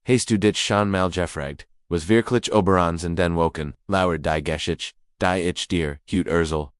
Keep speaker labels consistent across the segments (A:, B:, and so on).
A: hast du dich schon mal gefragt, was wirklich Oberons und den Woken, lauer die Geschichte, die ich dir, hut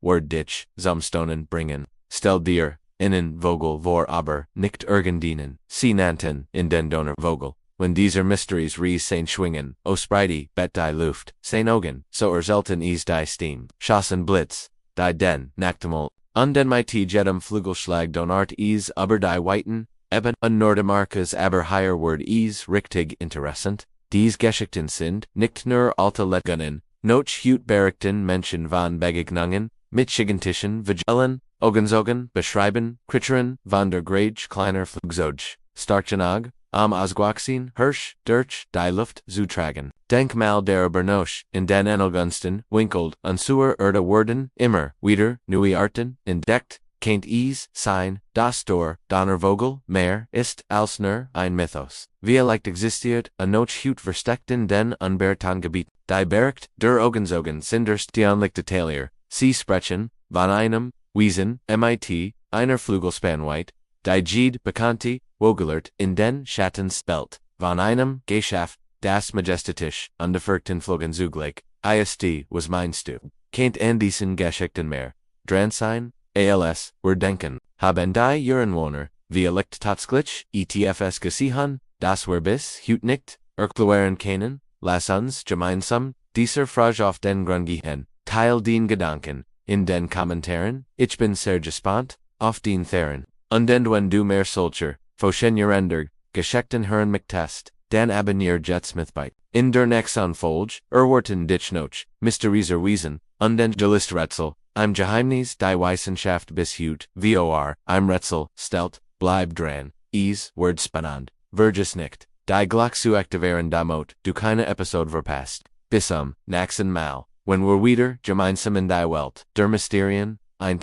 A: word dich, zum Stonen bringen, stell dir, innen Vogel vor aber, nicht irgendeinen, sie nannten, in den Donner-Vogel. When dieser Mysteries ries sein schwingen, o Spreide, bet die Luft, sein Augen, so erzelten is die Steam, schossen Blitz, die den, Nachtmol, und den mighty jedem Flügelschlag donart is aber die Weiten, eben, und Nordamerika's aber higher word is richtig interessant, dies Geschichten sind, nicht nur alte Legenden, noch hut berichten Menschen von Begegnungen, mit gigantischen Vögeln, Augen beschreiben, Kritteren, von der Grage kleiner Flugzeug, starken Ausgewachsen, Hirsch, durch die Luft zu tragen. Denkmal der Bernosch, in den Engelgunsten, winkelt, unsuer worden, immer, wieder, neue Arten, entdeckt, kennt is, sein, das der Donner-Vogel, mehr, ist, als nur, ein Mythos. Vielleicht existiert, noch hut versteckt in den unbeirrten Gebiet, die bericht, der Augen sinders die Talier, sie sprechen, von einem, Wesen, mit, einer Flügelspanweit, die Jede bekannte, wogelert, in den Schatten spelt, von einem, Geschaft, das majestatisch, unbefürchten Flogen zugleich, ist, was meinst du? Kennt an diesen Geschichten mehr, dran sein, als, wir denken, haben die Ureinwohner, vielleicht tatsächlich, etfs gesehen, das wir bis, hut nicht, erklären können, lass uns, gemeinsam, dieser Frage auf den Grund gehen, teil den Gedanken, in den Kommentaren, ich bin sehr gespannt, auf den Theren, und wenn du mehr solcher, Foshenjerender, Geschichten hören möchtest, dann abonnier Jetsmith bei. In der nächsten Folge, erwarten dich noch, mysteriöser Wesen, und den Rätsel, im Geheimnis die Wissenschaft bis hut, vor, im Rätsel, stellt, bleib dran, word spannend, vergiss nicht, die Glock zu aktivieren damit, du keine Episode verpasst. Bis nächsten Mal, wenn wir wieder, gemeinsam in die Welt, der Mysterien, ein